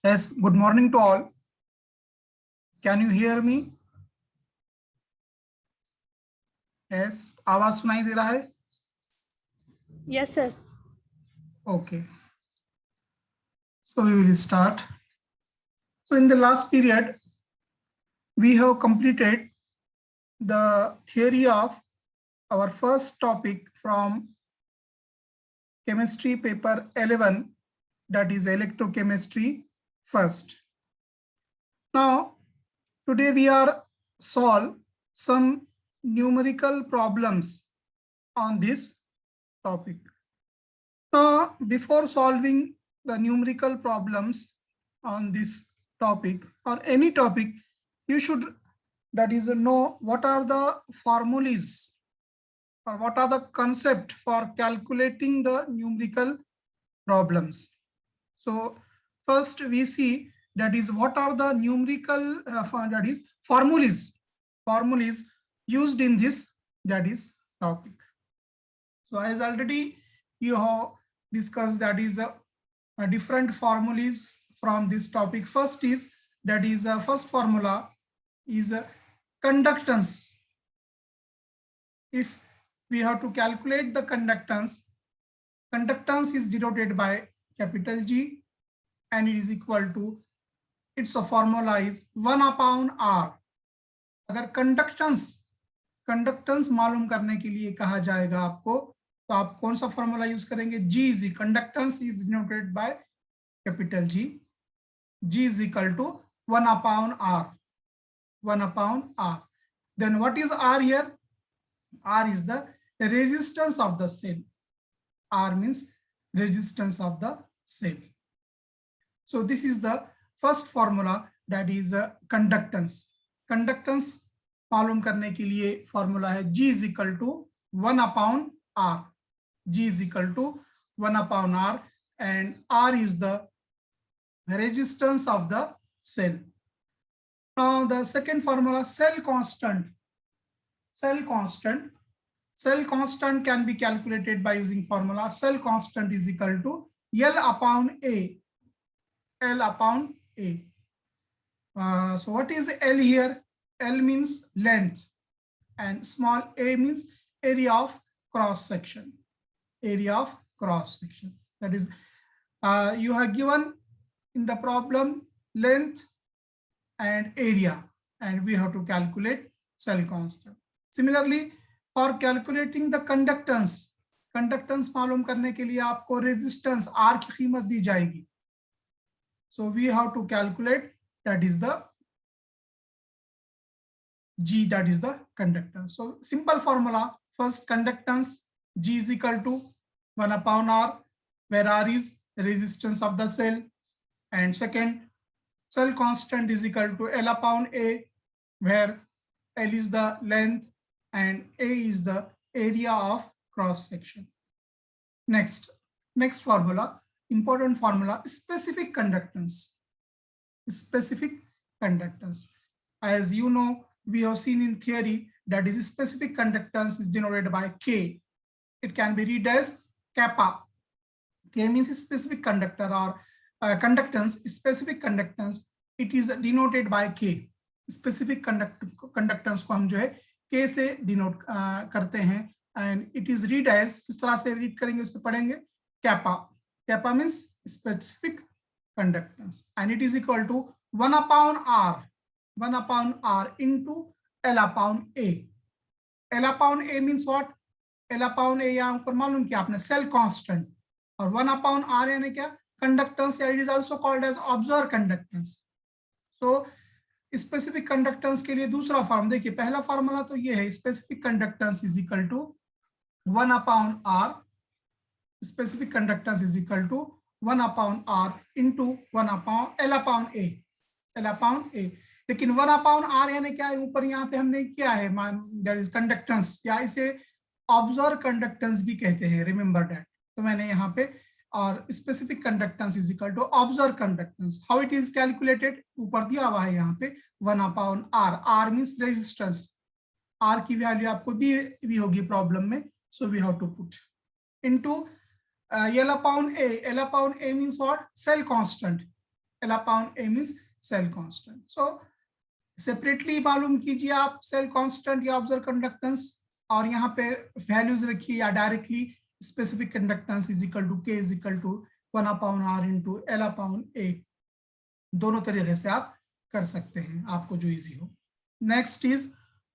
Yes, good morning to all. Can you hear me? Yes, आवाज सुनाई दे रहा है? Yes, sir. Okay. So we will start. So in the last period, we have completed the theory of our first topic from chemistry paper 11, that is electrochemistry first. Now, today we are solve some numerical problems on this topic. Now, before solving the numerical problems on this topic or any topic, you should know what are the formulas or what are the concept for calculating the numerical problems. So first we see that is what are the numerical formulas used in this topic. So as already you have discussed, that is a different formulas from this topic. First is first formula is conductance. If we have to calculate the conductance is denoted by capital G and it is equal to, its a formula is 1/r. अगर conductance मालूम करने के लिए कहा जाएगा आपको, तो आप कौन सा फॉर्मूला यूज करेंगे? G is conductance is denoted by capital G. G is equal to 1/r. 1/r. Then what is R here? R is the resistance of the cell. R means resistance of the cell. So this is the first formula, that is conductance. Conductance मालूम करने के लिए formula है G is equal to 1/r. G is equal to 1/r and R is the resistance of the cell. Now the second formula, cell constant. Cell constant can be calculated by using formula. Cell constant is equal to L/A. L/A. So what is L here? L means length and small a means area of cross section. Area of cross section. That is, you have given in the problem length and area, and we have to calculate cell constant. Similarly, for calculating the conductance मालूम करने के लिए आपको resistance R की कीमत दी जाएगी. So we have to calculate, that is the G, that is the conductance. So simple formula, first conductance G is equal to 1/r, where R is resistance of the cell, and second cell constant is equal to L/A, where L is the length and A is the area of cross section. Next formula, important formula, specific conductance. As you know, we have seen in theory that is specific conductance is denoted by K. It can be read as kappa. K means specific conductor or conductance. Specific conductance, it is denoted by K. Specific conductance को हम जो है K से denote करते हैं, and it is read as, किस तरह से रीड करेंगे उससे पढ़ेंगे, kappa. Kappa means specific conductance, and it is equal to 1/r into L/A. L/A means what? L/A यहाँ ऊपर मालूम किया आपने, cell constant, और 1/r यानी क्या? Conductance. It is also called as observed conductance. So specific conductance के लिए दूसरा फॉर्म देखिए, पहला फॉर्मूला तो ये है, specific conductance is equal to 1/r. Specific conductance is equal to 1/r into L/A. लेकिन 1/r यानी क्या है? ऊपर यहाँ पे हमने क्या है, कंडक्टेंस, या इसे ऑब्जर्व कंडक्टेंस भी कहते हैं, रिमेंबर दैट. तो मैंने यहाँ पे, और specific conductance is equal to observe conductance. How it is calculated? ऊपर दिया हुआ है यहाँ पे 1/r. R means resistance. R की वैल्यू आपको दी हुई होगी प्रॉब्लम में, so we have to put into L/A. L/A means what? Cell constant. L upon A means cell constant. So separately मालूम कीजिए आप सेल कांस्टेंट या ऑब्जर्व कंडक्टेंस, और यहाँ पे वैल्यूज रखिए, या directly specific conductance is equal to K is equal to 1 upon R into L upon A. दोनों तरीके से आप कर सकते हैं, आपको जो इजी हो। नेक्स्ट इज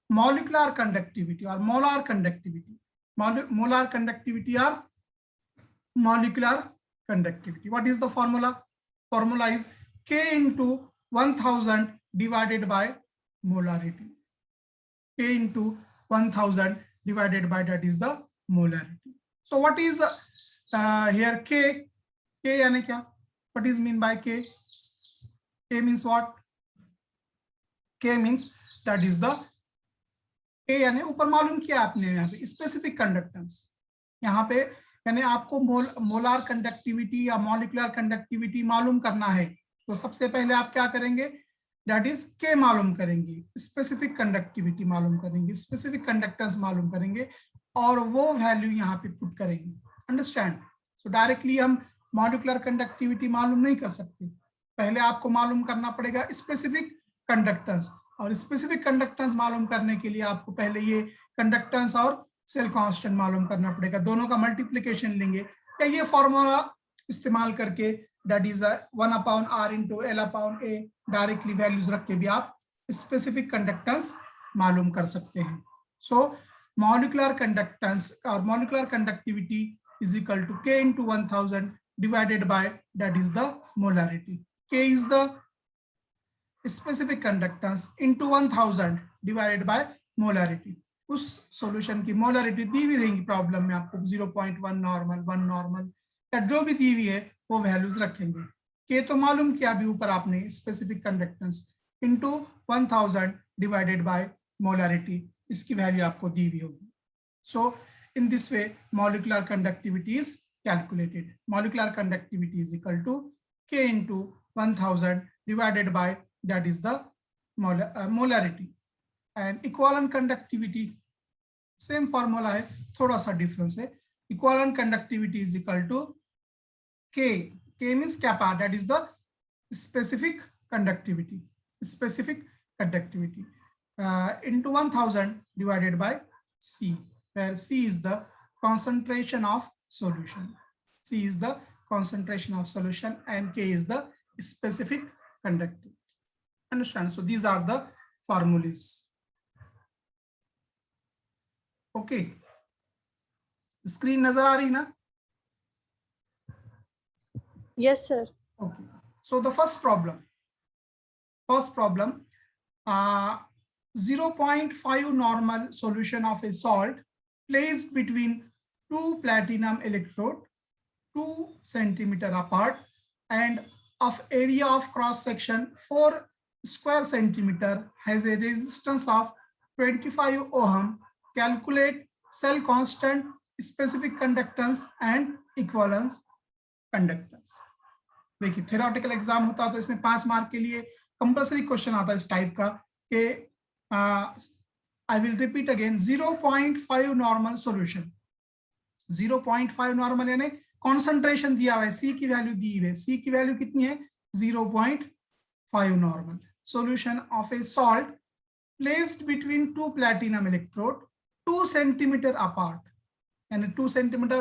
मॉलिक्यूलर कंडक्टिविटी और मोलार कंडक्टिविटी। मोलार कंडक्टिविटी और molecular conductivity. What is the formula? Formula is K into 1000 divided by molarity. K into 1000 divided by, that is the molarity. So what is here K? K यानी क्या? What is mean by K? K means what? K means that is the K यानी ऊपर मालूम किया आपने, यहाँ पे specific conductance. यहाँ पे यानी आपको मोलार कंडक्टिविटी या मॉलिक्यूलर कंडक्टिविटी मालूम करना है, तो सबसे पहले आप क्या करेंगे, दैट इज के मालूम करेंगे, स्पेसिफिक कंडक्टिविटी मालूम करेंगे, स्पेसिफिक कंडक्टेंस मालूम करेंगे, और वो वैल्यू यहाँ पे पुट करेंगे। अंडरस्टैंड? सो डायरेक्टली हम मॉलिक्यूलर कंडक्टिविटी मालूम नहीं कर सकते, पहले आपको मालूम करना पड़ेगा स्पेसिफिक कंडक्टेंस, और स्पेसिफिक कंडक्टेंस मालूम करने के लिए आपको पहले ये कंडक्टेंस और सेल कांस्टेंट मालूम करना पड़ेगा, दोनों का मल्टीप्लिकेशन लेंगे, या ये फॉर्मूला इस्तेमाल करके that is 1 upon R into L upon A, directly values रख के भी आप स्पेसिफिक कंडक्टेंस मालूम कर सकते हैं। सो मॉलिक्यूलर कंडक्टेंस और molecular conductivity is equal to K into 1000 divided by that is the molarity. K is the specific conductance into 1000 divided by molarity. उस सॉल्यूशन की मोलरिटी दी हुई रहेंगी प्रॉब्लम में आपको, 0.1 नॉर्मल, 1 नॉर्मल, या जो भी दी हुई है वो वैल्यूज रखेंगे। के तो मालूम किया अभी ऊपर आपने, specific conductance into 1000 divided by molarity, इसकी वैल्यू आपको दी हुई होगी। So in this way molecular conductivity is calculated. Molecular conductivity is equal to K into 1000 divided by that is the molarity. And equivalent conductivity same formula है, थोड़ा सा difference है। Equivalent conductivity is equal to K, K means kappa, that is the specific conductivity, specific conductivity into 1000 divided by C, where C is the concentration of solution. C is the concentration of solution and K is the specific conductivity. Understand? So these are the formulas. Okay. Screen nazar aa rahi na? Yes, sir. Okay. So the first problem, 0.5 normal solution of a salt placed between two platinum electrode 2 centimeter apart and of area of cross section 4 square centimeter has a resistance of 25 ohm. Calculate cell constant, specific conductance and equivalence conductance. देखिए theoretical exam होता है तो इसमें 5 mark के लिए compulsory question आता है इस टाइप का कि I will repeat again, 0.5 normal solution, 0.5 normal यानी कॉन्सेंट्रेशन दिया हुआ है, सी की वैल्यू दी हुई है, सी की वैल्यू कितनी है 0.5 normal solution of A salt placed between two platinum electrode 2 centimetre apart, यानी 2 सेंटीमीटर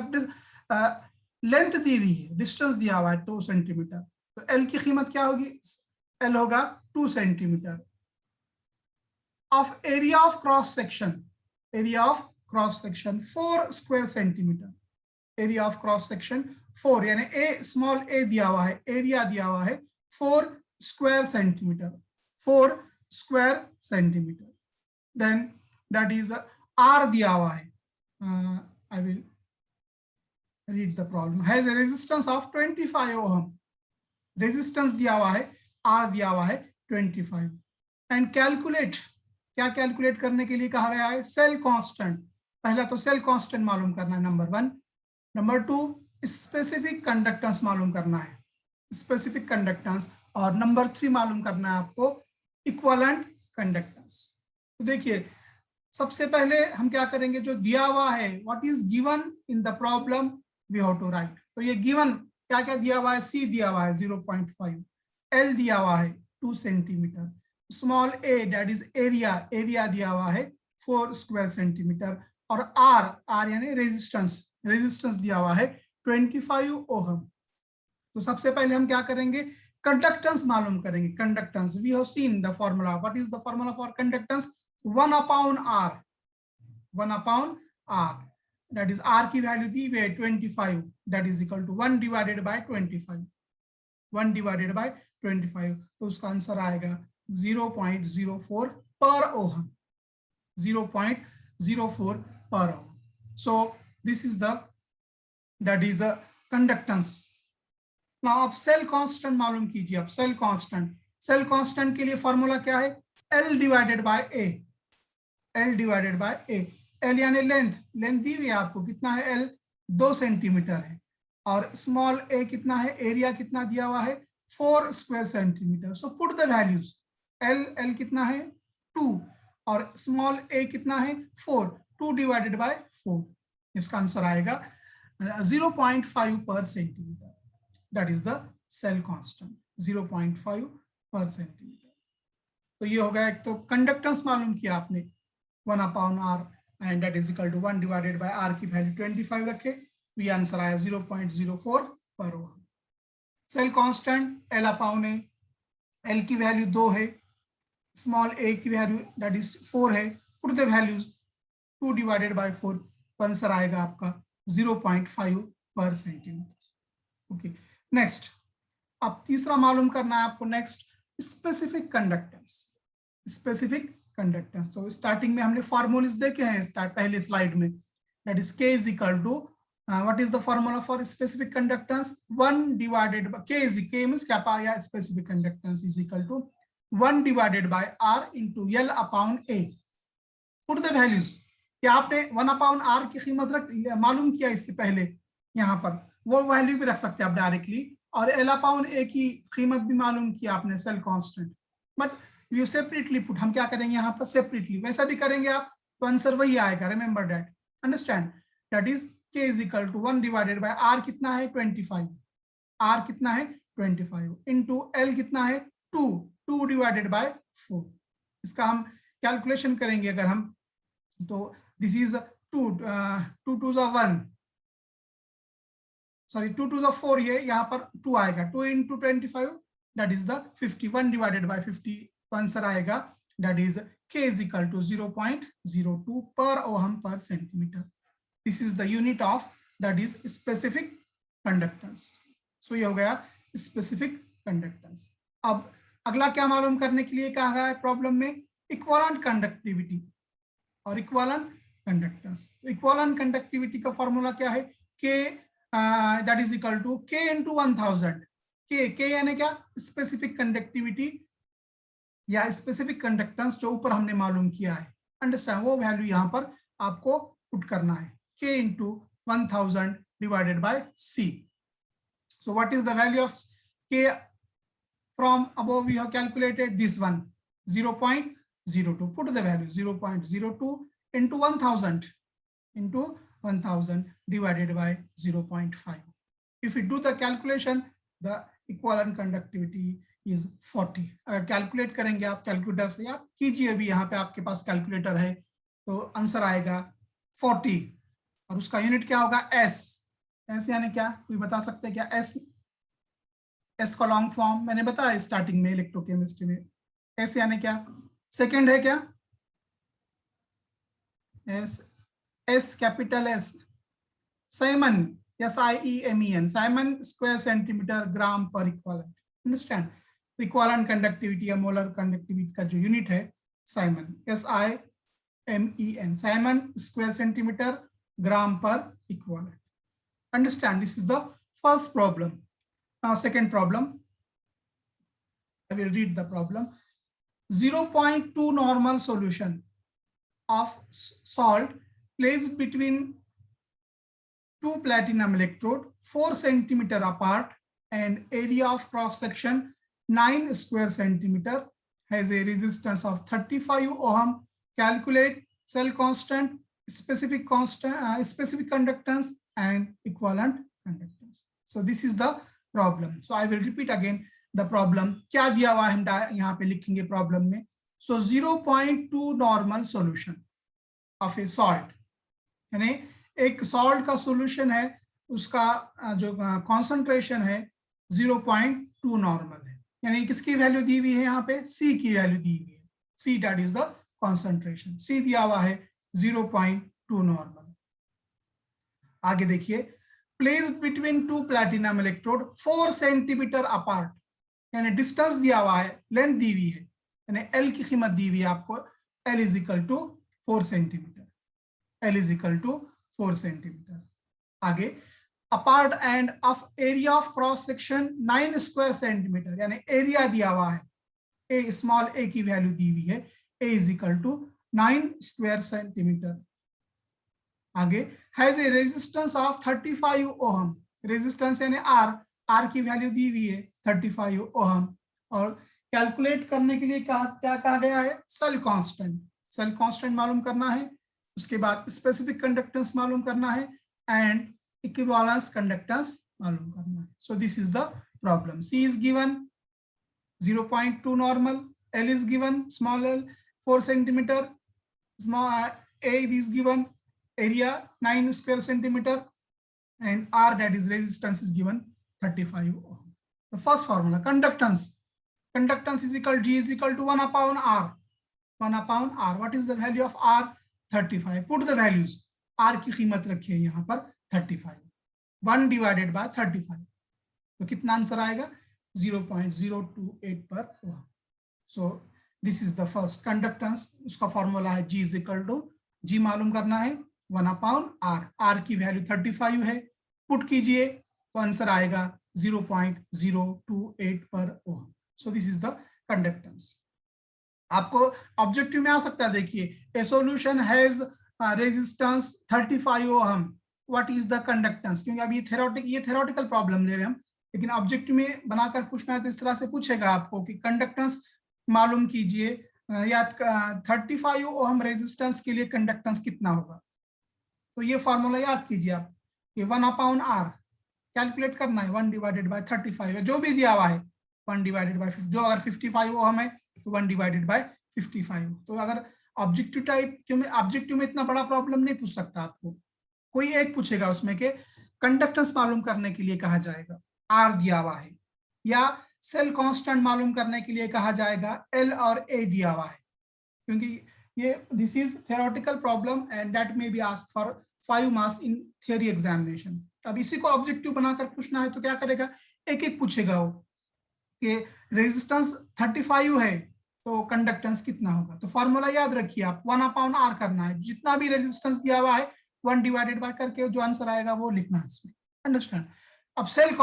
लेंथ दी हुई है, डिस्टेंस दिया हुआ है 2 सेंटीमीटर, तो एल की कीमत क्या होगी, एल होगा 2 centimetre, of area of cross section, area of cross section 4 square centimetre, area of cross section 4 यानी ए स्मॉल ए दिया हुआ है, एरिया दिया हुआ है 4 square centimetre, 4 square centimetre, then that is R दिया हुआ है, I will read the problem, has a resistance of 25 ohm, resistance दिया हुआ है, R दिया हुआ है 25, and calculate, क्या कैलकुलेट करने के लिए कहा गया है, सेल कांस्टेंट। पहला तो सेल कांस्टेंट मालूम करना है नंबर 1, नंबर 2 स्पेसिफिक कंडक्टेंस मालूम करना है, स्पेसिफिक कंडक्टेंस, और नंबर 3 मालूम करना है आपको इक्विवेलेंट कंडक्टेंस। तो देखिए सबसे पहले हम क्या करेंगे, जो दिया हुआ है what is given in the problem we have to write, तो ये गिवन क्या क्या दिया हुआ है, सी दिया हुआ है 0.5, L दिया हुआ है 2 centimetre, small a that is area दिया हुआ है 4 स्क्वायर सेंटीमीटर, और R यानी रेजिस्टेंस दिया हुआ है 25 ओहम। तो सबसे पहले हम क्या करेंगे, कंडक्टेंस मालूम करेंगे। Conductance, we have seen the formula. What is the formula for conductance? 1 upon R, that is R की वैल्यू दी हुई है 25, that is equal to 1 divided by 25, 1 divided by 25, तो उसका आंसर आएगा 0.04 पर ohm, 0.04 per ohm. So this is that is a conductance. Now आप सेल कांस्टेंट मालूम कीजिए। आप सेल कांस्टेंट के लिए फॉर्मूला क्या है? L divided by A, L यानी लेंथ दी हुई है आपको, कितना है? L 2 सेंटीमीटर है, और स्मॉल a कितना है? एरिया कितना दिया हुआ है? 4 square centimetre. So put the values, L कितना है? 2, और स्मॉल a कितना है? 4, 2 डिवाइडेड बाय 4, इसका आंसर आएगा 0.5 पर centimetre, that is the cell constant, 0.5 पर सेंटीमीटर। तो ये हो गया एक तो कंडक्टेंस मालूम किया आपने 1 upon R, and that is equal to 1 divided by R की वैल्यू 25 रखे, तो ये आंसर आया 0.04 पर ohm. Cell constant L upon A, L की वैल्यू 2 है, स्मॉल a की वैल्यू दैट इज 4 है, put the values 2 divided by 4, तो आंसर आएगा आपका 0.5 पर सेंटीमीटर। ओके, नेक्स्ट अब तीसरा मालूम करना है आपको। Next specific conductance. तो स्टार्टिंग में हमने फॉर्मूलेस देखे हैं पहले स्लाइड में, that is k is equal to what is the formula for specific conductance? 1 divided by k means kappa, या specific conductance is equal to 1 divided by R into L upon A. Put the values. क्या आपने 1 upon R की कीमत मालूम किया इससे पहले? यहाँ पर वो वैल्यू भी रख सकते हैं आप डायरेक्टली, और L अपॉन A की कीमत भी मालूम किया आपने, cell constant, but you separately put. हम क्या करेंगे यहाँ पर? सेपरेटली, वैसा भी करेंगे आप तो आंसर वही आएगा। Remember that, understand, that is k is equal to 1 divided by R कितना है? 25, R कितना है? 25 इंटू L कितना है? 2 डिवाइडेड बाय 4। इसका हम कैलकुलेशन करेंगे अगर हम, तो दिस इज 2 2 2 1, सॉरी 2 2 4, ये यहाँ पर 2 आएगा, 2 into 25 that is the 51 divided by 50, तो आंसर आएगा that is k is equal to 0.02 पर ओहम पर centimetre. This is the unit of that is specific conductance. So ये हो गया specific conductance. अब अगला क्या मालूम करने के लिए कहा गया है प्रॉब्लम में? इक्विवेलेंट कंडक्टिविटी और इक्विवेलेंट कंडक्टेंस। इक्विवेलेंट कंडक्टिविटी का फॉर्मूला क्या है? K that is equal to K into 1000. K यानी क्या? स्पेसिफिक कंडक्टिविटी या स्पेसिफिक कंडक्टेंस जो ऊपर हमने मालूम किया है, अंडरस्टैंड, वो वैल्यू यहाँ पर आपको पुट करना है, K into 1000 divided by C. So what is the value of K? From above we have calculated this one, 0.02. Put the value 0.02 into 1000 divided by 0.5. If we do the calculation, the equivalent conductivity is 40. अगर calculate करेंगे आप calculator से, आप कीजिए अभी, यहाँ पे आपके पास कैलकुलेटर है, तो आंसर आएगा 40, और उसका यूनिट क्या होगा? S यानी क्या? कोई बता सकते हैं क्या? S का लॉन्ग फॉर्म मैंने बताया स्टार्टिंग में इलेक्ट्रोकेमिस्ट्री में। S यानी क्या? सेकंड है क्या? S capital S, Simon, SIEMEN, Simon square centimetre gram पर इक्विवेलेंट, अंडरस्टैंड। इक्विवेलेंट कंडक्टिविटी या मोलर कंडक्टिविटी का जो यूनिट है Simon, SIMEN, Simon square centimetre gram per equivalent. Understand, this is the first problem. Now second problem, I will read the problem. 0.2 normal solution of salt placed between 2 platinum electrode 4 centimeter apart and area of cross section 9 square centimeter has a resistance of 35 ohm. Calculate cell constant, specific conductance and equivalent conductance. So this is the problem. So I will repeat again. The problem क्या दिया हुआ है, हम यहाँ पे लिखेंगे problem में. सो 0.2 normal solution of A salt, यानी एक सॉल्ट का सॉल्यूशन है, उसका जो कॉन्सेंट्रेशन है 0.2 नॉर्मल है. यानी किसकी वैल्यू दी हुई है यहाँ पे, सी की वैल्यू दी हुई है. C that is the concentration. C दिया हुआ है 0.2 नॉर्मल. आगे देखिए, placed between two platinum electrode 4 centimetre apart, यानी डिस्टेंस दिया हुआ है, लेंथ दी हुई है, यानी एल की कीमत दी हुई है आपको, L is equal to 4 centimetre. L is equal to 4 centimetre. आगे, apart and of area of cross section 9 square centimetre, यानी एरिया दिया हुआ है, ए स्मॉल ए की वैल्यू दी हुई है, A is equal to 9 square centimetre. आगे, has a resistance of 35 ohm, resistance यानी आर, आर की वैल्यू दी हुई है 35 ओहम. और कैलकुलेट करने के लिए क्या कहा गया है, सेल कांस्टेंट. सेल कांस्टेंट मालूम करना है, उसके बाद स्पेसिफिक कंडक्टेंस मालूम करना है, एंड इक्विवेलेंस कंडक्टेंस मालूम करना है. So this is the problem. C is given 0.2 normal, L is given small l 4 centimeter, small a is given area 9 square centimeter, and R, that is resistance, is given 35 ohm. The first formula, conductance. Conductance is equal, G is equal to 1 upon R. 1 upon R. What is the value of R? 35. Put the values. R की कीमत रखिए यहाँ पर 35. 1 divided by 35. तो कितना answer आएगा, 0.028 per ohm. So this is the first conductance. उसका formula है G is equal to, G मालूम करना है 1 upon R. R की वैल्यू 35 है, पुट कीजिए तो आंसर आएगा 0.028 per ohm. So this is the conductance. आपको ऑब्जेक्टिव में आ सकता है, देखिए, a solution has resistance 35 ohm. What is the conductance? क्योंकि अभी ये थ्योरेटिकल प्रॉब्लम ले रहे हैं हम, लेकिन ऑब्जेक्टिव में बनाकर पूछना है तो इस तरह से पूछेगा आपको कि कंडक्टेंस मालूम कीजिए, या 35 ओहम रेजिस्टेंस के लिए कंडक्टेंस कितना होगा. तो ये फॉर्मूला याद कीजिए आप, कि 1 अपॉन आर कैलकुलेट करना है, 1 डिवाइडेड बाय 35 है, जो भी दिया हुआ है 1 डिवाइडेड बाय, जो अगर 55 ओहम है तो 1 डिवाइडेड बाय 55. तो अगर ऑब्जेक्टिव टाइप, क्योंकि ऑब्जेक्टिव में इतना बड़ा प्रॉब्लम नहीं पूछ सकता आपको, कोई एक पूछेगा उसमें के कंडक्टेंस मालूम करने के लिए कहा जाएगा, आर दिया हुआ है, या सेल कांस्टेंट मालूम करने के लिए कहा जाएगा, एल और ए दिया हुआ है. क्योंकि ये this is theoretical problem and that may be asked for 5 marks in theory examination. अब इसी को ऑब्जेक्टिव बनाकर पूछना है तो क्या करेगा, एक एक पूछेगा वो, कि रेजिस्टेंस 35 है तो कंडक्टेंस कितना होगा. तो फॉर्मूला याद रखिए आप, 1 अपॉन आर करना है, जितना भी रेजिस्टेंस दिया हुआ है 1 डिवाइडेड बाय करके जो आंसर आएगा वो लिखना है इसमें. अंडरस्टैंड. अब सेल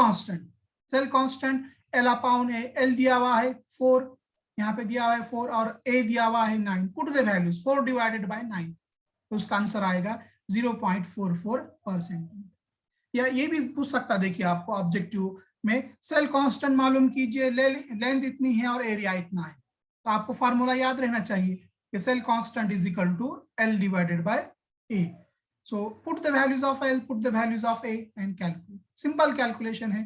कांस्टेंट एल अपॉन ए, एल दिया हुआ है 4, यहाँ पे दिया हुआ है 4, और ए दिया हुआ है 9. Put the values, 4 divided by 9, तो उसका आंसर आएगा 0.44%. या ये भी पूछ सकता, देखिए आपको ऑब्जेक्टिव में, सेल कांस्टेंट मालूम कीजिए, लेंथ इतनी है और एरिया इतना है, तो आपको फार्मूला याद रहना चाहिए कि cell constant is equal to L divided by A. So put the values of L, put the values of A and calculate. Simple calculation है,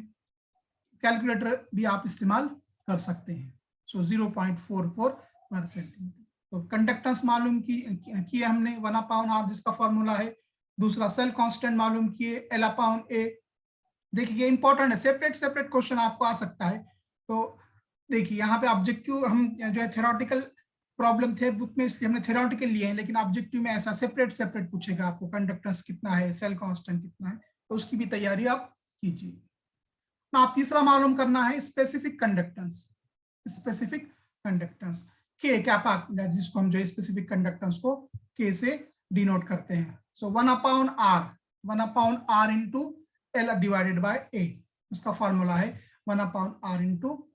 कैलकुलेटर भी आप इस्तेमाल कर सकते हैं. So 0.44%. तो कंडक्टेंस मालूम किए हमने 1 अपॉन आर, जिसका फॉर्मूला है. दूसरा सेल कांस्टेंट मालूम किए, L अपॉन A. देखिए इंपॉर्टेंट है, सेपरेट क्वेश्चन आपको आ सकता है. तो देखिए यहाँ पे ऑब्जेक्टिव हम जो है थ्योरेटिकल प्रॉब्लम थे बुक में, इसलिए हमने थ्योरेटिकल लिए हैं, लेकिन ऑब्जेक्टिव में ऐसा सेपरेट पूछेगा आपको, कंडक्टेंस कितना है, सेल कांस्टेंट कितना है, तो उसकी भी तैयारी आप कीजिए. ना आप तीसरा मालूम करना है स्पेसिफिक कंडक्टेंस के कैपा, जिसको हम जो स्पेसिफिक कंडक्टेंस को के से डिनोट करते हैं. So 1 upon R into L divided by A, उसका फॉर्मूला है 1 upon R into,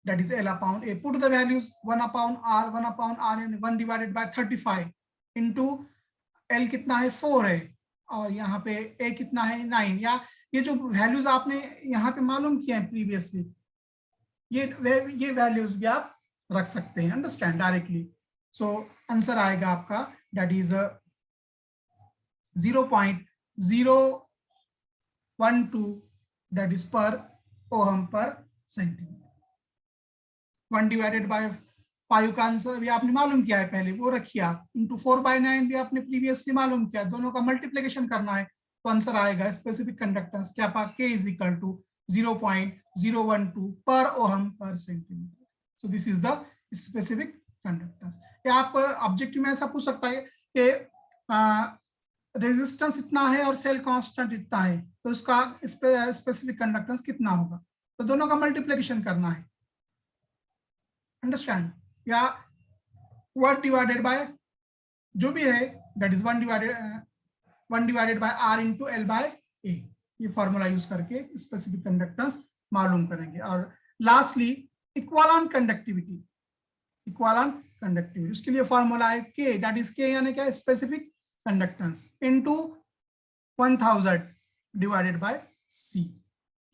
that is L upon A. Put the values, 1 upon R and 1 divided by 35 into L कितना है 4 है, और यहाँ पे A कितना है 9. या ये जो वैल्यूज आपने यहाँ पे मालूम किया है प्रीवियसली, ये वैल्यूज भी आप रख सकते हैं, अंडरस्टैंड, डायरेक्टली. सो आंसर आएगा आपका, that is 0.012, that is per ohm per centimeter. 1 divided bye 5 का आंसर अभी आपने मालूम किया है पहले, वो रखिए आप, इंटू 4/9 भी आपने प्रीवियसली मालूम किया, दोनों का मल्टीप्लिकेशन करना है तो आंसर आएगा स्पेसिफिक कंडक्टेंस कैपा के इज इक्वल टू 0.012 पर ओहम पर centimetre. So this is the specific conductance. या आप ऑब्जेक्टिव में ऐसा पूछ सकता है कि रेजिस्टेंस इतना है और सेल कांस्टेंट इतना है, तो उसका स्पेसिफिक कंडक्टेंस कितना होगा, तो दोनों का मल्टीप्लिकेशन करना है, अंडरस्टैंड। या 1 डिवाइडेड बाय जो भी है that is 1 divided by R into L by A, ये फॉर्मूला यूज करके स्पेसिफिक कंडक्टेंस मालूम करेंगे। और lastly equivalent conductivity, equivalent conductivity उसके लिए फॉर्मूला है के, दैट इज के यानी क्या, specific conductance into 1000 divided by C.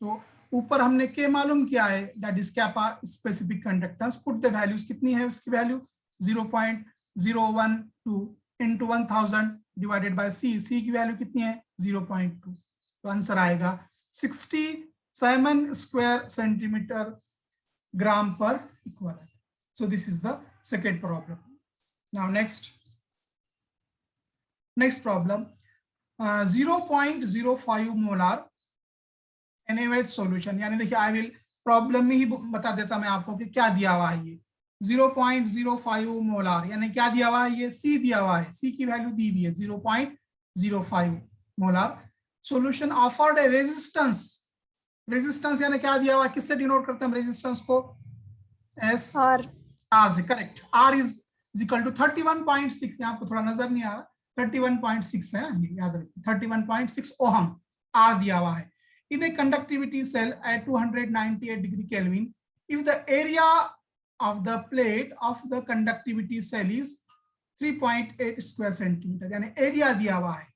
तो ऊपर हमने के मालूम किया है, that is kappa specific conductance, put the values, कितनी है उसकी value 0.012 into 1000 divided by C, C की वैल्यू कितनी है 0.2, तो आंसर आएगा 67 स्क्वायर सेंटीमीटर ग्राम पर equivalent. So this is the second problem. Now next problem, 0.05 molar NaOH solution, यानी देखिए आई विल प्रॉब्लम में ही बता देता मैं आपको कि क्या दिया हुआ है। ये 0.05 मोलार यानी क्या दिया हुआ है, ये C दिया हुआ है, C की वैल्यू दी हुई है 0.05 मोलार। सॉल्यूशन ऑफर्ड ए रेजिस्टेंस, रेजिस्टेंस यानी क्या दिया हुआ है, किससे डिनोट करते हैं हम रेजिस्टेंस को, एस आर से, correct. R is equal to 31.6, यहाँ आपको थोड़ा नजर नहीं आ रहा, 31.6 है, याद रखिए 31.6 ओहम आर दिया हुआ है। In a conductivity cell at 298 degree kelvin, if the area of the plate of the conductivity cell is 3.8 square centimetre, यानी एरिया दिया हुआ है,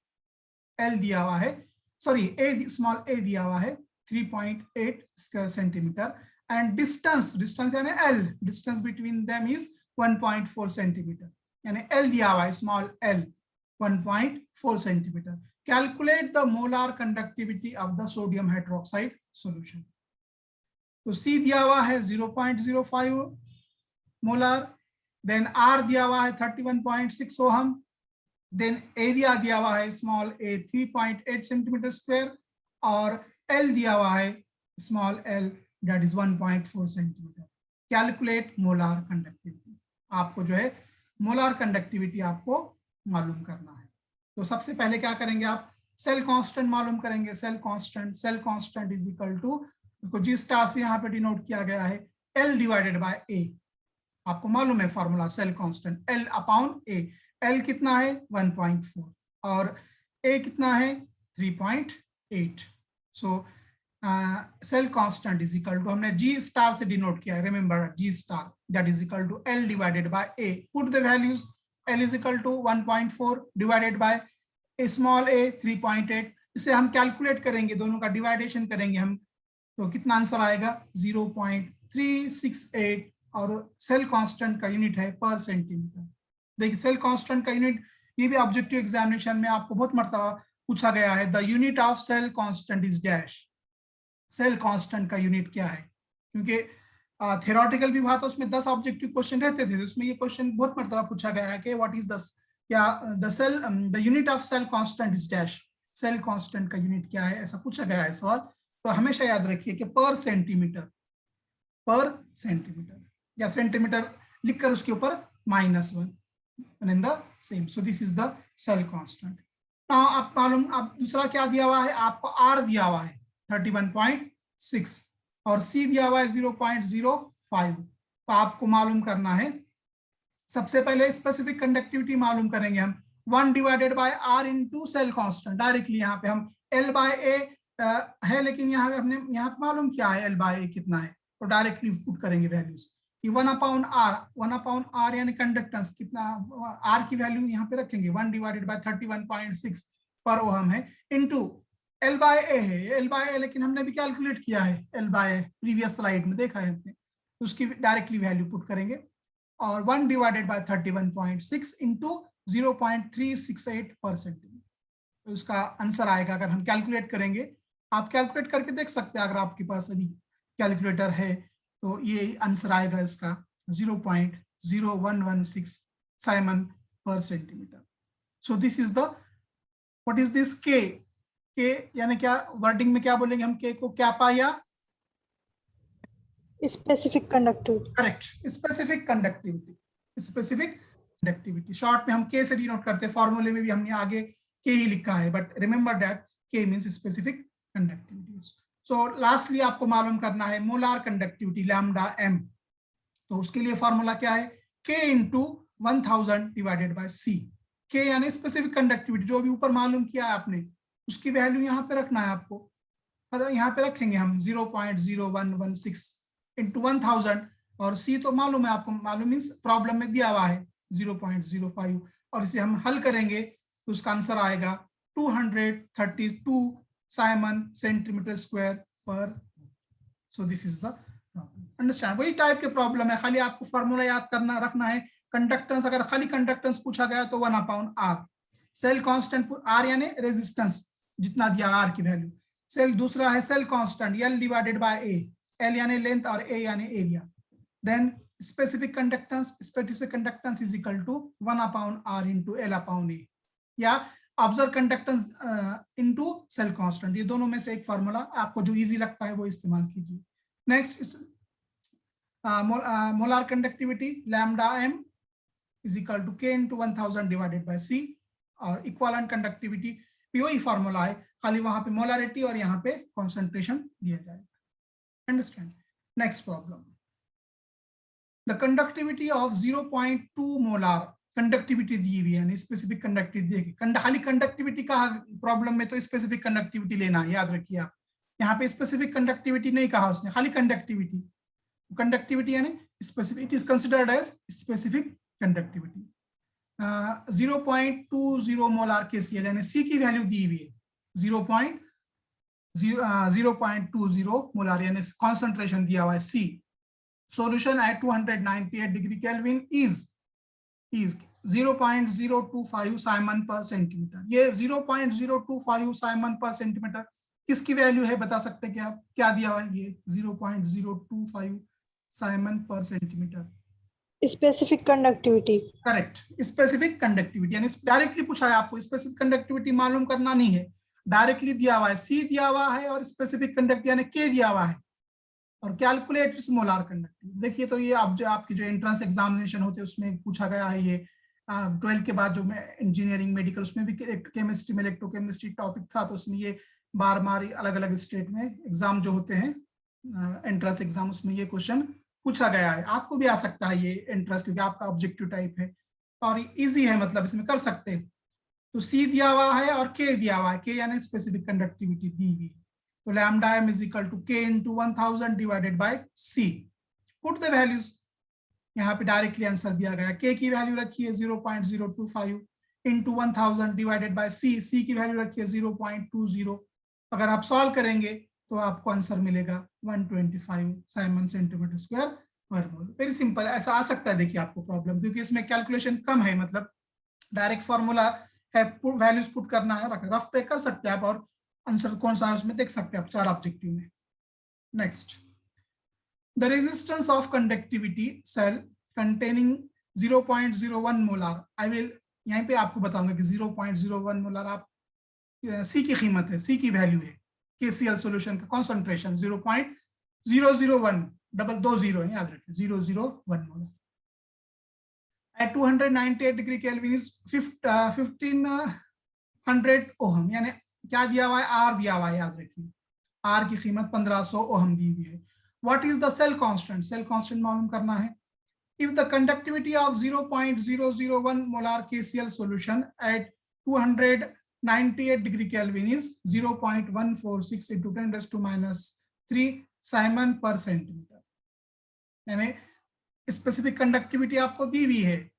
एल दिया हुआ है, सॉरी ए, स्मॉल ए दिया हुआ है 3.8 स्क्वायर सेंटीमीटर, and distance यानी L, distance between them is 1.4 centimetre, यानी L दिया हुआ है small L 1.4 centimetre. Calculate the molar conductivity of the sodium hydroxide solution. तो C दिया हुआ है 0.05 मोलार, देन R दिया हुआ है 31.6 ओहम, देन एरिया दिया हुआ है स्मॉल a 3.8 सेंटीमीटर स्क्वायर, और L दिया हुआ है small l that is 1.4 centimetre. Calculate molar conductivity, आपको जो है मोलार कंडक्टिविटी आपको मालूम करना है। तो सबसे पहले क्या करेंगे आप, सेल कांस्टेंट मालूम करेंगे, cell constant is equal to, उसको जी स्टार से यहाँ पे डिनोट किया गया है L डिवाइडेड बाय A, आपको मालूम है formula cell constant L upon A, L कितना है 1.4 और A कितना है 3.8। So cell constant is equal to, हमने जी स्टार से डिनोट किया है, remember G star, that is equal to L divided by A, put the values, L is equal to 1.4 divided by small a 3.8, इसे हम calculate करेंगे, दोनों का डिवाइडेशन करेंगे हम, तो कितना आंसर आएगा 0.368, और सेल कांस्टेंट का यूनिट है पर सेंटीमीटर। देखिए सेल कांस्टेंट का यूनिट, ये भी ऑब्जेक्टिव एग्जामिनेशन में आपको बहुत मर्तबा पूछा गया है, the unit of cell constant is dash, cell constant का यूनिट क्या है, क्योंकि थ्योरेटिकल भी हुआ तो उसमें 10 ऑब्जेक्टिव क्वेश्चन रहते थे, उसमें ये क्वेश्चन बहुत मर्तबा पूछा गया है कि व्हाट इज द, या the cell, the unit of cell constant is dash, cell constant का यूनिट क्या है, ऐसा पूछा गया है सवाल। तो हमेशा याद रखिए कि पर सेंटीमीटर या सेंटीमीटर लिखकर उसके ऊपर -1 in the same, so this is the cell constant. Now आप मालूम, अब दूसरा क्या दिया हुआ है आपको, आर दिया हुआ है 31.6 और सी दिया हुआ है 0.05, तो आपको मालूम करना है, सबसे पहले स्पेसिफिक कंडक्टिविटी मालूम करेंगे हम, 1 divided by R into cell constant, directly यहाँ पे हम L बाय ए है, लेकिन यहाँ पे हमने यहाँ पे मालूम किया है L बाय ए कितना है, तो डायरेक्टली पुट करेंगे वैल्यूज, 1 अपॉन आर यानी कंडक्टेंस कितना, आर की वैल्यू यहाँ पे रखेंगे 1 डिवाइडेड बाय 31.6 पर ओहम है, इनटू L बाय ए है, L बाय ए लेकिन हमने भी कैलकुलेट किया है L बाय ए, प्रीवियस स्लाइड में देखा है हमने, तो उसकी डायरेक्टली वैल्यू पुट करेंगे, और 1 डिवाइडेड बाय 31.6 इंटू 0.368 पर सेंटीमीटर, तो उसका आंसर आएगा, अगर हम कैलकुलेट करेंगे, आप कैलकुलेट करके देख सकते हैं अगर आपके पास अभी कैलकुलेटर है, तो ये आंसर आएगा इसका 0.0116 साइमन पर centimetre. So this is the, what is this के यानी क्या वर्डिंग में क्या बोलेंगे हम, के को कैपा या specific conductivity. Correct, specific conductivity. Specific conductivity short में हम के से डिनोट करते हैं, फॉर्मूले में भी हमने आगे के ही लिखा है, बट रिमेंबर दैट के मींस स्पेसिफिक कंडक्टिविटी. सो लास्टली आपको मालूम करना है मोलार कंडक्टिविटी लैम्डा एम. तो उसके लिए फॉर्मूला क्या है, के इंटू 1000 डिवाइडेड बाय सी. के यानी स्पेसिफिक कंडक्टिविटी, जो भी ऊपर मालूम किया है आपने, उसकी वैल्यू यहाँ पे रखना है आपको. और यहाँ पे रखेंगे हम 0.0116 इंटू 1000, और सी तो मालूम है आपको, मालूम मीन्स प्रॉब्लम में दिया हुआ है 0.05, और इसे हम हल करेंगे तो उसका आंसर आएगा 232 साइमन सेंटीमीटर स्क्वायर पर. सो this is the problem. Understand, वही टाइप के प्रॉब्लम है, खाली आपको फॉर्मूला याद करना रखना है. कंडक्टेंस, अगर खाली कंडक्टेंस पूछा गया तो 1/r. सेल कांस्टेंट r यानी रेजिस्टेंस जितना दिया r की वैल्यू. सेल दूसरा है cell constant L divided by A, L यानी लेंथ और A यानी area. Then specific conductance is equal to 1/r into L/A, या observe conductance into cell constant. ये दोनों में से एक फार्मूला आपको जो इजी लगता है वो इस्तेमाल कीजिए. Next molar conductivity lambda M is equal to K into 1000 divided by C, और इक्विवेलेंट कंडक्टिविटी भी वही फार्मूला है, खाली वहां पे मोलारिटी और यहाँ पे कॉन्सेंट्रेशन दिया जाएगा. Understand. Next problem, the conductivity of 0.2 molar conductivity दी हुई है, स्पेसिफिक कंडक्टिविटी दी है. खाली कंडक्टिविटी का प्रॉब्लम में तो स्पेसिफिक कंडक्टिविटी लेना है, याद रखिए आप. यहाँ पे स्पेसिफिक कंडक्टिविटी नहीं कहा उसने, खाली कंडक्टिविटी. कंडक्टिविटी यानी specific, it is considered as specific conductivity. 0.20 molar KCl यानी सी की वैल्यू दी हुई है 0.20 मोलार यानी कॉन्सेंट्रेशन दिया हुआ है C. Solution at 298 degree kelvin is 0.025 siemens पर सेंटीमीटर. ये 0.025 साइमन पर सेंटीमीटर किसकी वैल्यू है बता सकते हैं क्या, क्या दिया हुआ है ये 0.025 साइमन पर centimetre. Specific conductivity. Correct, specific conductivity यानी डायरेक्टली पूछा है आपको, स्पेसिफिक कंडक्टिविटी मालूम करना नहीं है, डायरेक्टली दिया हुआ है सी दिया हुआ है और स्पेसिफिक कंडक्टिविटी यानी के दिया हुआ है, और कैलकुलेट मोलार कंडक्टिविटी. देखिए तो ये आप जो आपकी जो एंट्रेंस एग्जामिनेशन होते हैं उसमें पूछा गया है ये. 12th के बाद जो इंजीनियरिंग मेडिकल उसमें भी केमिस्ट्री में इलेक्ट्रोकेमिस्ट्री टॉपिक था, तो उसमें ये बार अलग अलग स्टेट में एग्जाम जो होते हैं एंट्रेंस एग्जाम, उसमें ये क्वेश्चन पूछा गया है. आपको भी आ सकता है ये एंट्रेंस, क्योंकि आपका ऑब्जेक्टिव टाइप है और इजी है, मतलब इसमें कर सकते हैं. तो सी दिया हुआ है और के दिया हुआ है, के यानी स्पेसिफिक कंडक्टिविटी दी हुई. तो lambda M is equal to K into 1000 divided by C. Put the values, यहाँ पे डायरेक्टली आंसर दिया गया, के की वैल्यू रखी है 0.025 into 1000 divided by C, C की वैल्यू रखी है 0.20. अगर आप सॉल्व करेंगे तो आपको आंसर मिलेगा 125 साइमन सेंटीमीटर स्क्वायर पर मोल. वेरी सिंपल, ऐसा आ सकता है देखिए आपको प्रॉब्लम, क्योंकि इसमें कैलकुलेशन कम है, मतलब डायरेक्ट फॉर्मूला है, वैल्यूज पुट करना है, रफ पे कर सकते हैं आप और आंसर कौन सा है उसमें देख सकते हैं आप 4 ऑब्जेक्टिव में. Next, the resistance of conductivity cell containing 0.01 molar. I will यहीं पे आपको बताऊंगा कि 0.01 मोलार आप सी की कीमत है, सी की वैल्यू है, केसीएल सॉल्यूशन का कॉन्सेंट्रेशन 0.001 डबल 20 है, याद रखिए 001 molar. At 298 degree kelvin is 1500 ohm, यानी क्या दिया हुआ है, आर दिया हुआ है, याद रखिए आर की कीमत 1500 ओहम दी हुई है. What is the cell constant, cell constant मालूम करना है. If the conductivity of 0.001 molar KCl solution at 298 degree kelvin is 0.146 into 10⁻³ siemens पर सेंटीमीटर. यानी स्पेसिफिक कंडक्टिविटी आपको दी हुई है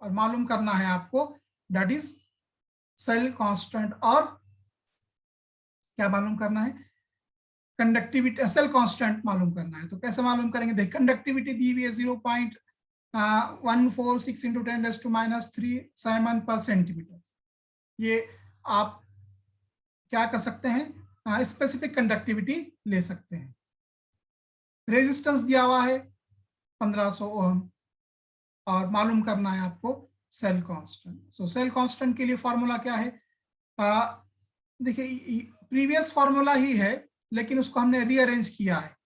और मालूम करना है आपको, दैट इज सेल कांस्टेंट, और क्या मालूम करना है, कंडक्टिविटी सेल कांस्टेंट मालूम करना है. तो कैसे मालूम करेंगे, देख कंडक्टिविटी दी हुई है 0.146 into 10⁻³ साइमन पर सेंटीमीटर. ये आप क्या कर सकते हैं, स्पेसिफिक कंडक्टिविटी ले सकते हैं. रेजिस्टेंस दिया हुआ है 1500 ओम और मालूम करना है आपको सेल कांस्टेंट। सो सेल कांस्टेंट के लिए फॉर्मूला क्या है? देखिए प्रीवियस फॉर्मूला ही है लेकिन उसको हमने रीअरेंज किया है।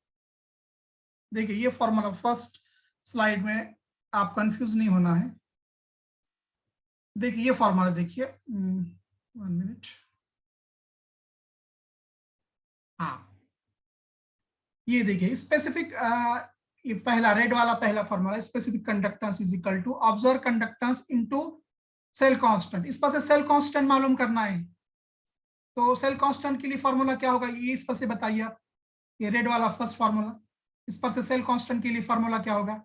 देखिए ये फॉर्मूला फर्स्ट स्लाइड में, आप कंफ्यूज नहीं होना है। देखिए ये फॉर्मूला देखिए, 1 मिनट। हाँ ये देखिए स्पेसिफिक, ये पहला रेड वाला पहला formula, specific conductance is equal to observe conductance into cell constant. इस पर से सेल कांस्टेंट मालूम करना है, तो सेल कांस्टेंट के लिए फॉर्मूला क्या होगा ये इस पर से बताइए आप। ये रेड वाला फर्स्ट फॉर्मूला, इस पर से सेल कांस्टेंट के लिए फॉर्मूला क्या होगा?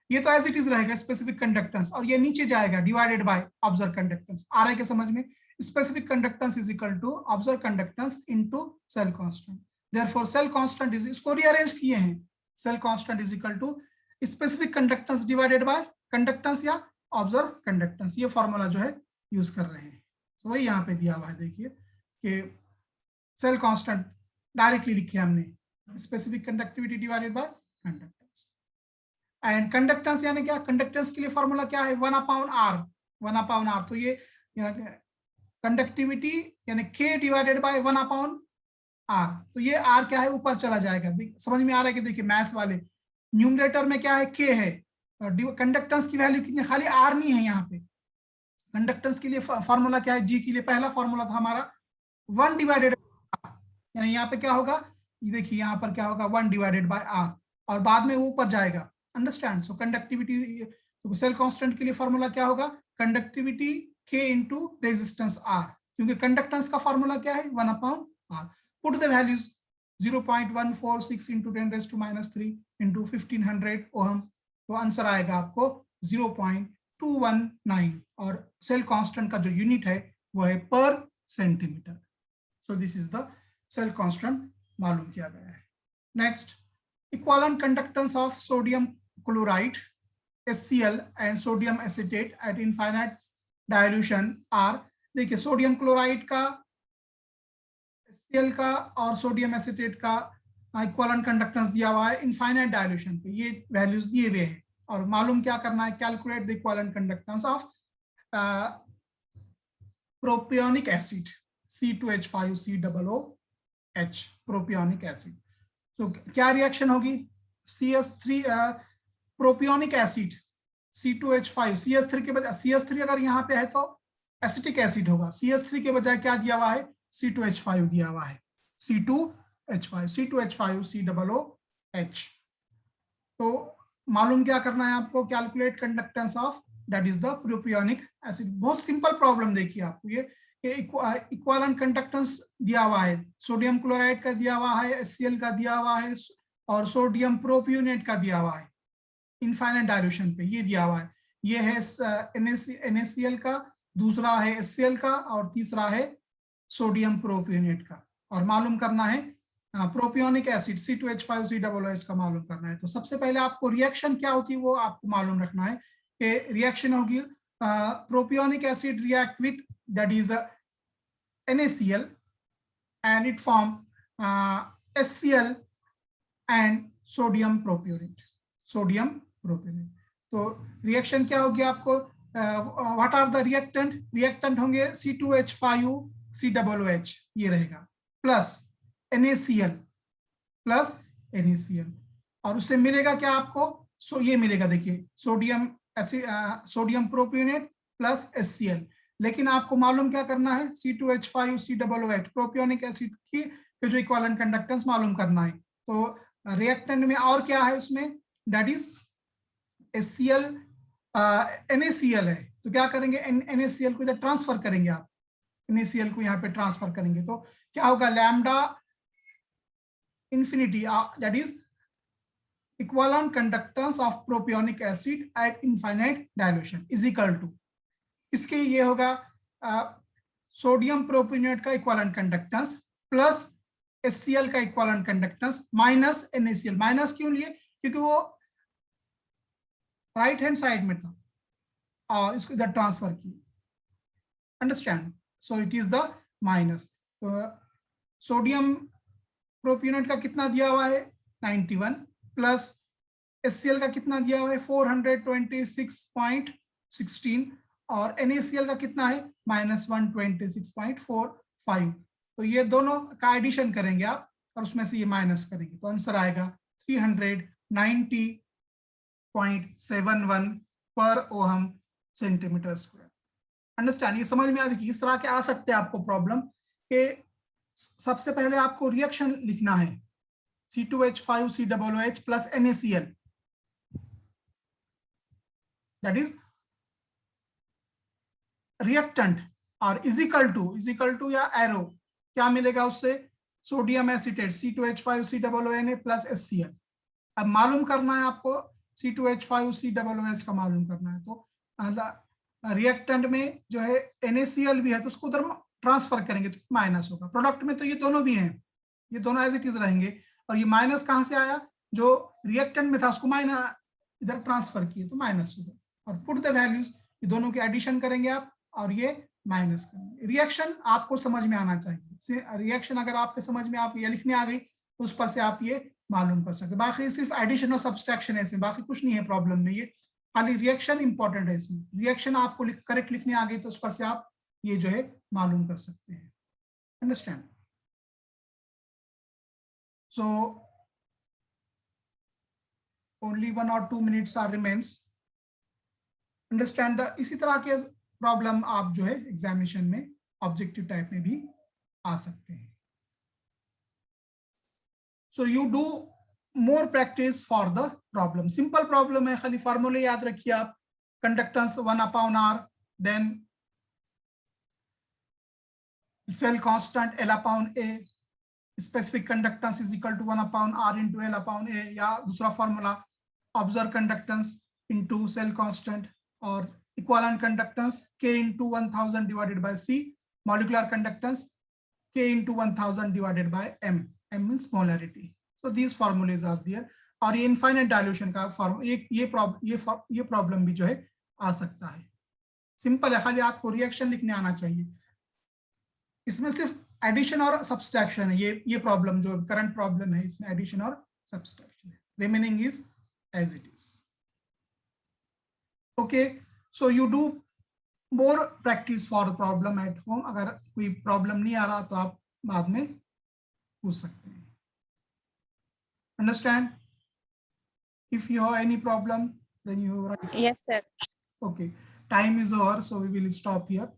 ये तो एज इट इज रहेगा स्पेसिफिक कंडक्टेंस, और ये नीचे जाएगा डिवाइडेड बाय ऑब्जर्व कंडक्टेंस। आ रहा है क्या समझ में? Specific conductance is equal to observe conductance into cell constant. Therefore cell constant is, इसको रीअरेंज किए हैं, cell constant is equal to specific conductance divided by conductance या ऑब्जर्व कंडक्टेंस। ये फॉर्मूला जो है यूज कर रहे हैं। तो वही यहाँ पे दिया हुआ है, देखिए कि सेल कांस्टेंट डायरेक्टली लिखे हमने, specific conductivity divided by conductance. And conductance यानी क्या? कंडक्टेंस के लिए फॉर्मूला क्या है? 1/r, 1/r। तो ये कंडक्टिविटी यानी k डिवाइडेड बाय 1/r। तो ये r क्या है? ऊपर चला जाएगा। समझ में आ रहा है कि देखिए मैथ्स वाले न्यूमरेटर में क्या है? k है, और कंडक्टेंस की वैल्यू कितनी? खाली r नहीं है यहाँ पे। कंडक्टेंस के लिए फॉर्मूला क्या है? g के लिए पहला फॉर्मूला था हमारा 1 डिवाइडेड, यानी यहाँ पे क्या होगा? ये देखिए यहाँ पर क्या होगा? 1 डिवाइडेड बाय r, और बाद में वो ऊपर जाएगा। अंडरस्टैंड? सो कंडक्टिविटी, तो सेल कांस्टेंट के लिए फॉर्मूला क्या होगा? Conductivity k into resistance r, क्योंकि कंडक्टेंस का फॉर्मूला क्या है? 1/r। Put the values 0.146 into 10⁻³ into 1500 ohm, तो आंसर आएगा आपको 0.219, और सेल कांस्टेंट का जो यूनिट है वो है पर centimetre. So this is the cell constant मालूम किया गया है। Next, equivalent conductance of sodium chloride HCl and sodium acetate at infinite dilution are. देखिए सोडियम क्लोराइड का, HCl का और सोडियम एसीटेट का इक्विवेलेंट कंडक्टेंस दिया हुआ है इनफाइनाइट डाइल्यूशन पे, ये वैल्यूज दिए हुए हैं, और मालूम क्या करना है? Calculate the equivalent conductance of propionic acid C2H5COOH, propionic acid. तो क्या रिएक्शन होगी? CS3 propionic acid C2H5, CS3 के बजाय, CS3 अगर यहाँ पे है तो एसिटिक एसिड होगा, CS3 के बजाय क्या दिया हुआ है? C2H5 दिया हुआ है, C2H5COOH। तो मालूम क्या करना है आपको? Calculate conductance of that is the propionic acid. बहुत सिंपल प्रॉब्लम देखिए आपको, ये इक्विवेलेंट कंडक्टेंस दिया हुआ है, सोडियम क्लोराइड का दिया हुआ है, HCl का दिया हुआ है, और सोडियम प्रोपियोनेट का दिया हुआ है इनफाइनाइट डाइल्यूशन पे, ये दिया हुआ है। ये है NaCl का, दूसरा है HCl का, और तीसरा है सोडियम प्रोपियोनेट का, और मालूम करना है प्रोपियोनिक एसिड C2H5COOH का मालूम करना है। तो सबसे पहले आपको रिएक्शन क्या होती है वो आपको मालूम रखना है, कि रिएक्शन होगी propionic acid react with that is NaCl and it form HCl and sodium propionate, sodium propionate. तो रिएक्शन क्या होगी आपको? What are the reactant? Reactant होंगे C2H5COOH, ये रहेगा, प्लस NaCl, प्लस NaCl, और उससे मिलेगा क्या आपको? ये मिलेगा, देखिए sodium acid, sodium propionate plus HCl। लेकिन आपको मालूम क्या करना है? C2H5COOH प्रोपियोनिक एसिड की जो इक्विवेलेंट कंडक्टेंस मालूम करना है। तो रिएक्टेंट में और क्या है उसमें? दैट इज HCl, NaCl है, तो क्या करेंगे? NaCl को इधर ट्रांसफर करेंगे आप, NaCl को यहाँ पे ट्रांसफर करेंगे, तो क्या होगा? Lambda infinity, that is equivalent conductance of propionic acid at infinite dilution is equal to, इसके ये होगा सोडियम प्रोपियोनेट का इक्विवेलेंट कंडक्टेंस प्लस HCl का equivalent conductance minus NaCl। Minus क्यों लिए? क्योंकि वो राइट हैंड साइड में था और इसको इधर ट्रांसफर किया। Understand? So it is the minus. तो सोडियम प्रोपियोनेट का कितना दिया हुआ है? 91, प्लस HCl का कितना दिया हुआ है 426.16 और NaCl का कितना है -126.45। तो ये दोनों का एडिशन करेंगे आप और उसमें से ये माइनस करेंगे तो आंसर आएगा 390.71 पर ओहम सेंटीमीटर स्क्वायर। अंडरस्टैंड? ये समझ में आ रही है इस तरह के आ सकते हैं आपको प्रॉब्लम के सबसे पहले आपको रिएक्शन लिखना है C2H5COOH plus NaCl, that is reactant और इजिकल टू या एरो क्या मिलेगा उससे sodium acetate C2H5COONA plus HCl। अब मालूम करना है आपको C2H5COOH का मालूम करना है तो रिएक्टेंट में जो है NaCl भी है तो उसको उधर ट्रांसफर करेंगे तो माइनस होगा। प्रोडक्ट में तो ये दोनों भी हैं, ये दोनों एज इट इज रहेंगे और ये माइनस कहाँ से आया जो रिएक्टेंट में था उसको माइनस इधर ट्रांसफर किए तो माइनस होगा और पुट द वैल्यूज ये दोनों के एडिशन करेंगे आप और ये माइनस करेंगे। रिएक्शन आपको समझ में आना चाहिए, रिएक्शन अगर आपके समझ में आप ये लिखने आ गई तो उस पर से आप ये मालूम कर सकते। बाकी सिर्फ एडिशन और सब्सट्रैक्शन है इसमें, बाकी कुछ नहीं है प्रॉब्लम में, ये खाली रिएक्शन इंपॉर्टेंट है इसमें। रिएक्शन आपको करेक्ट लिखने आ गई तो उस पर से आप ये जो है मालूम कर सकते हैं। Understand? So only 1 or 2 minutes are remains. Understand? इसी तरह के प्रॉब्लम आप जो है एग्जामिनेशन में ऑब्जेक्टिव टाइप में भी आ सकते हैं। So you do more practice for the problem. Simple problem है, खाली फॉर्मूले याद रखिए आप। Conductance 1/r, then cell constant L/A, specific conductance is equal to 1/r into L/A, या दूसरा formula observe conductance into cell constant और equivalent conductance K into 1000 divided by C, molecular conductance K into 1000 divided by M, M means molarity. So these formulas are there और ये infinite dilution का form ये problem भी जो है आ सकता है। सिंपल है, खाली आपको रिएक्शन लिखने आना चाहिए। इसमें सिर्फ एडिशन और सब्सट्रैक्शन है, ये प्रॉब्लम जो करंट प्रॉब्लम है इसमें एडिशन और सब्सट्रैक्शन है। Remaining is as it is. Okay, so you do more practice for the problem at home. अगर कोई प्रॉब्लम नहीं आ रहा तो आप बाद में पूछ सकते हैं। Understand? If you have any problem then you write. Yes, sir. Okay, time is over, so we will stop here.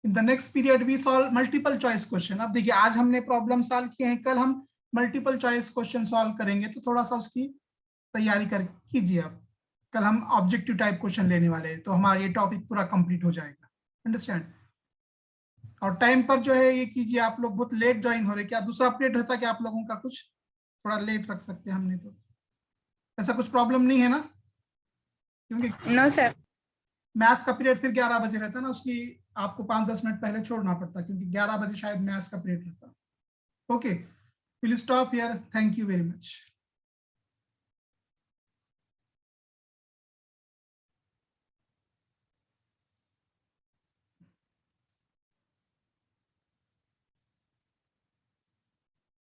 In the next period we solve multiple choice question. अब देखिए आज हमने प्रॉब्लम सॉल्व किए हैं, कल हम multiple choice question solve करेंगे तो थोड़ा सा उसकी तैयारी कर कीजिए आप। कल हम ऑब्जेक्टिव टाइप क्वेश्चन लेने वाले हैं तो हमारा ये टॉपिक पूरा कंप्लीट हो जाएगा। अंडरस्टैंड? और टाइम पर जो है ये कीजिए। आप लोग बहुत लेट ज्वाइन हो रहे, क्या दूसरा अपडेट रहता क्या आप लोगों का? कुछ थोड़ा लेट रख सकते हैं हमने तो, ऐसा कुछ प्रॉब्लम नहीं है ना? क्योंकि No, sir. मैथ्स का पीरियड फिर 11 बजे रहता है ना, उसकी आपको 5-10 मिनट पहले छोड़ना पड़ता क्योंकि 11 बजे शायद मैथ्स का पीरियड रहता। Okay, will stop here. Thank you very much.